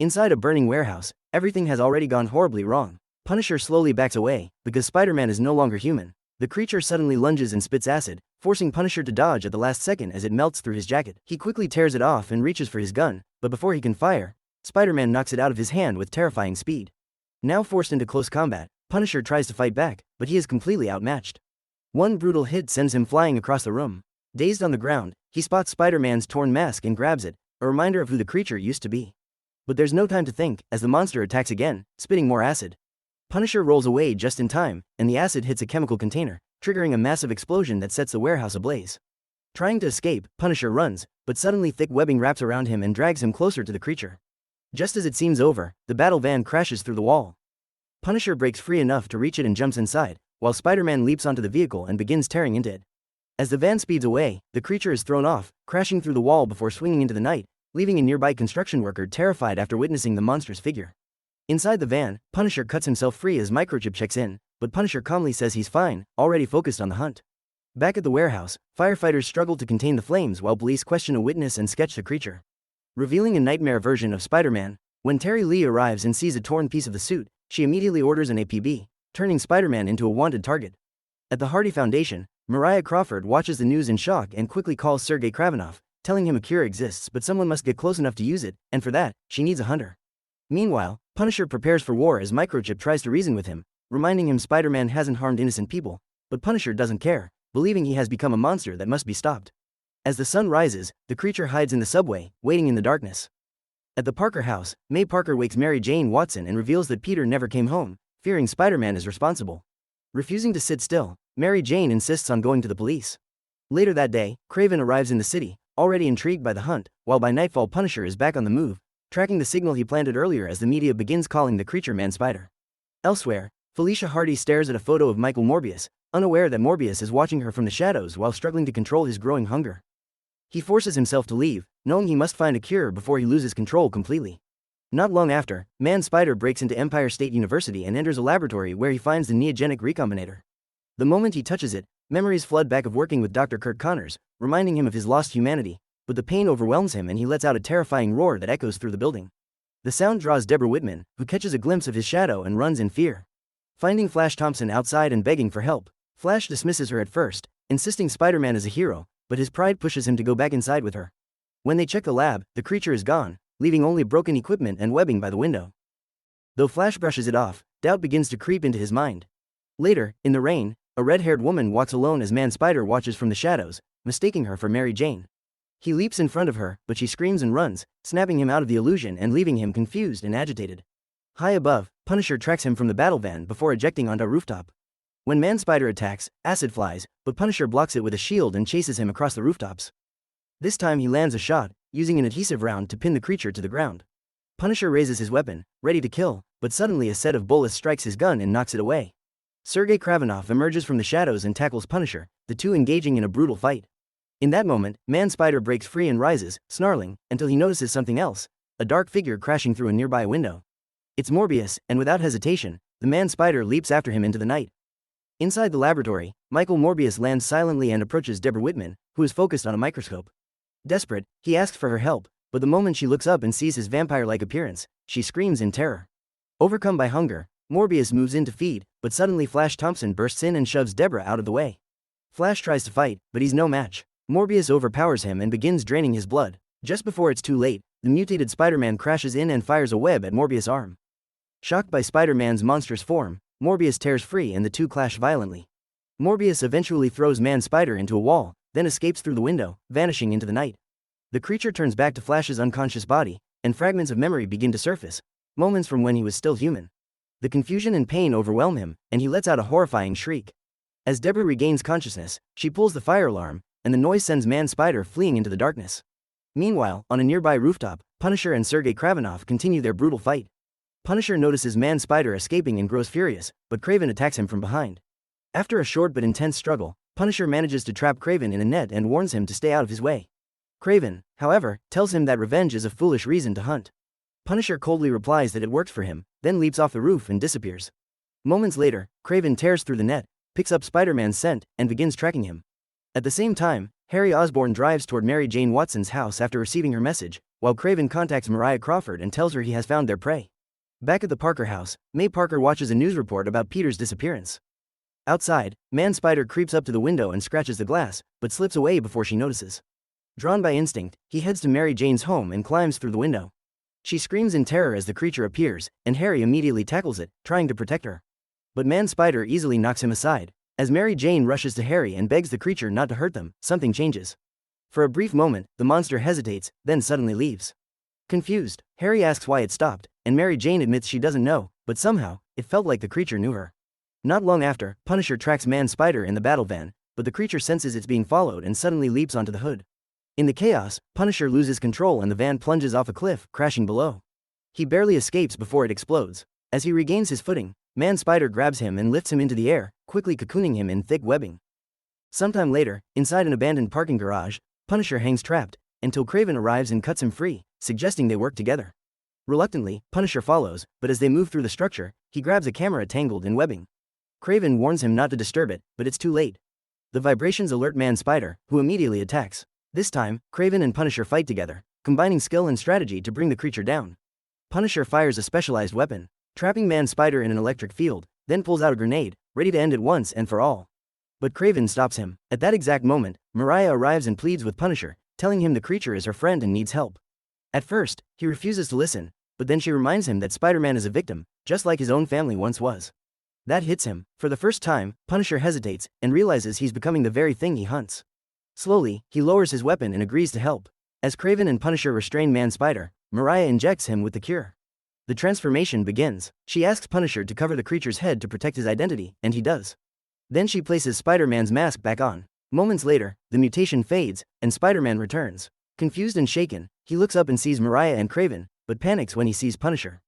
Inside a burning warehouse, everything has already gone horribly wrong. Punisher slowly backs away, because Spider-Man is no longer human. The creature suddenly lunges and spits acid, forcing Punisher to dodge at the last second as it melts through his jacket. He quickly tears it off and reaches for his gun, but before he can fire, Spider-Man knocks it out of his hand with terrifying speed. Now forced into close combat, Punisher tries to fight back, but he is completely outmatched. One brutal hit sends him flying across the room. Dazed on the ground, he spots Spider-Man's torn mask and grabs it, a reminder of who the creature used to be. But there's no time to think, as the monster attacks again, spitting more acid. Punisher rolls away just in time, and the acid hits a chemical container, triggering a massive explosion that sets the warehouse ablaze. Trying to escape, Punisher runs, but suddenly thick webbing wraps around him and drags him closer to the creature. Just as it seems over, the battle van crashes through the wall. Punisher breaks free enough to reach it and jumps inside, while Spider-Man leaps onto the vehicle and begins tearing into it. As the van speeds away, the creature is thrown off, crashing through the wall before swinging into the night, leaving a nearby construction worker terrified after witnessing the monstrous figure. Inside the van, Punisher cuts himself free as Microchip checks in, but Punisher calmly says he's fine, already focused on the hunt. Back at the warehouse, firefighters struggle to contain the flames while police question a witness and sketch the creature. Revealing a nightmare version of Spider-Man, when Terry Lee arrives and sees a torn piece of the suit, she immediately orders an APB, turning Spider-Man into a wanted target. At the Hardy Foundation, Mariah Crawford watches the news in shock and quickly calls Sergei Kravinoff, telling him a cure exists but someone must get close enough to use it, and for that, she needs a hunter. Meanwhile, Punisher prepares for war as Microchip tries to reason with him, reminding him Spider-Man hasn't harmed innocent people, but Punisher doesn't care, believing he has become a monster that must be stopped. As the sun rises, the creature hides in the subway, waiting in the darkness. At the Parker house, May Parker wakes Mary Jane Watson and reveals that Peter never came home, fearing Spider-Man is responsible. Refusing to sit still, Mary Jane insists on going to the police. Later that day, Kraven arrives in the city, already intrigued by the hunt, while by nightfall Punisher is back on the move, tracking the signal he planted earlier as the media begins calling the creature Manspider. Elsewhere, Felicia Hardy stares at a photo of Michael Morbius, unaware that Morbius is watching her from the shadows while struggling to control his growing hunger. He forces himself to leave, knowing he must find a cure before he loses control completely. Not long after, Manspider breaks into Empire State University and enters a laboratory where he finds the neogenic recombinator. The moment he touches it, memories flood back of working with Dr. Kurt Connors, reminding him of his lost humanity, but the pain overwhelms him and he lets out a terrifying roar that echoes through the building. The sound draws Deborah Whitman, who catches a glimpse of his shadow and runs in fear. Finding Flash Thompson outside and begging for help, Flash dismisses her at first, insisting Spider-Man is a hero, but his pride pushes him to go back inside with her. When they check the lab, the creature is gone, leaving only broken equipment and webbing by the window. Though Flash brushes it off, doubt begins to creep into his mind. Later, in the rain, a red-haired woman walks alone as Manspider watches from the shadows, mistaking her for Mary Jane. He leaps in front of her, but she screams and runs, snapping him out of the illusion and leaving him confused and agitated. High above, Punisher tracks him from the battle van before ejecting onto a rooftop. When Manspider attacks, acid flies, but Punisher blocks it with a shield and chases him across the rooftops. This time he lands a shot, using an adhesive round to pin the creature to the ground. Punisher raises his weapon, ready to kill, but suddenly a set of bullets strikes his gun and knocks it away. Sergei Kravinoff emerges from the shadows and tackles Punisher, the two engaging in a brutal fight. In that moment, Manspider breaks free and rises, snarling, until he notices something else, a dark figure crashing through a nearby window. It's Morbius, and without hesitation, the Manspider leaps after him into the night. Inside the laboratory, Michael Morbius lands silently and approaches Deborah Whitman, who is focused on a microscope. Desperate, he asks for her help, but the moment she looks up and sees his vampire-like appearance, she screams in terror. Overcome by hunger, Morbius moves in to feed, but suddenly Flash Thompson bursts in and shoves Deborah out of the way. Flash tries to fight, but he's no match. Morbius overpowers him and begins draining his blood. Just before it's too late, the mutated Spider-Man crashes in and fires a web at Morbius' arm. Shocked by Spider-Man's monstrous form, Morbius tears free and the two clash violently. Morbius eventually throws Manspider into a wall, then escapes through the window, vanishing into the night. The creature turns back to Flash's unconscious body, and fragments of memory begin to surface, moments from when he was still human. The confusion and pain overwhelm him, and he lets out a horrifying shriek. As Deborah regains consciousness, she pulls the fire alarm, and the noise sends Manspider fleeing into the darkness. Meanwhile, on a nearby rooftop, Punisher and Sergei Kravinoff continue their brutal fight. Punisher notices Manspider escaping and grows furious, but Kraven attacks him from behind. After a short but intense struggle, Punisher manages to trap Kraven in a net and warns him to stay out of his way. Kraven, however, tells him that revenge is a foolish reason to hunt. Punisher coldly replies that it worked for him, then leaps off the roof and disappears. Moments later, Kraven tears through the net, picks up Spider-Man's scent, and begins tracking him. At the same time, Harry Osborn drives toward Mary Jane Watson's house after receiving her message, while Craven contacts Mariah Crawford and tells her he has found their prey. Back at the Parker house, May Parker watches a news report about Peter's disappearance. Outside, Manspider creeps up to the window and scratches the glass, but slips away before she notices. Drawn by instinct, he heads to Mary Jane's home and climbs through the window. She screams in terror as the creature appears, and Harry immediately tackles it, trying to protect her. But Manspider easily knocks him aside. As Mary Jane rushes to Harry and begs the creature not to hurt them, something changes. For a brief moment, the monster hesitates, then suddenly leaves. Confused, Harry asks why it stopped, and Mary Jane admits she doesn't know, but somehow, it felt like the creature knew her. Not long after, Punisher tracks Manspider in the battle van, but the creature senses it's being followed and suddenly leaps onto the hood. In the chaos, Punisher loses control and the van plunges off a cliff, crashing below. He barely escapes before it explodes. As he regains his footing, Manspider grabs him and lifts him into the air, quickly cocooning him in thick webbing. Sometime later, inside an abandoned parking garage, Punisher hangs trapped, until Craven arrives and cuts him free, suggesting they work together. Reluctantly, Punisher follows, but as they move through the structure, he grabs a camera tangled in webbing. Craven warns him not to disturb it, but it's too late. The vibrations alert Manspider, who immediately attacks. This time, Craven and Punisher fight together, combining skill and strategy to bring the creature down. Punisher fires a specialized weapon, trapping Manspider in an electric field, then pulls out a grenade, ready to end it once and for all. But Craven stops him. At that exact moment, Mariah arrives and pleads with Punisher, telling him the creature is her friend and needs help. At first, he refuses to listen, but then she reminds him that Spider-Man is a victim, just like his own family once was. That hits him. For the first time, Punisher hesitates, and realizes he's becoming the very thing he hunts. Slowly, he lowers his weapon and agrees to help. As Craven and Punisher restrain Manspider, Mariah injects him with the cure. The transformation begins. She asks Punisher to cover the creature's head to protect his identity, and he does. Then she places Spider-Man's mask back on. Moments later, the mutation fades, and Spider-Man returns. Confused and shaken, he looks up and sees Mariah and Craven, but panics when he sees Punisher.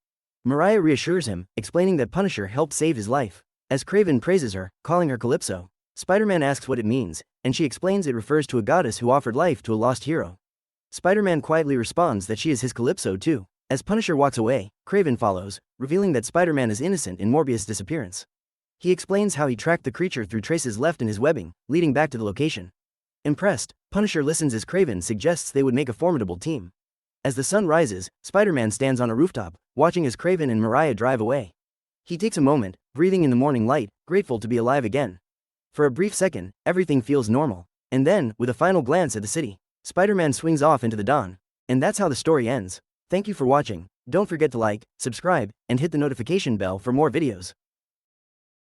Mariah reassures him, explaining that Punisher helped save his life. As Craven praises her, calling her Calypso, Spider-Man asks what it means, and she explains it refers to a goddess who offered life to a lost hero. Spider-Man quietly responds that she is his Calypso too. As Punisher walks away, Craven follows, revealing that Spider-Man is innocent in Morbius' disappearance. He explains how he tracked the creature through traces left in his webbing, leading back to the location. Impressed, Punisher listens as Craven suggests they would make a formidable team. As the sun rises, Spider-Man stands on a rooftop, watching as Craven and Mariah drive away. He takes a moment, breathing in the morning light, grateful to be alive again. For a brief second, everything feels normal. And then, with a final glance at the city, Spider-Man swings off into the dawn. And that's how the story ends. Thank you for watching. Don't forget to like, subscribe, and hit the notification bell for more videos.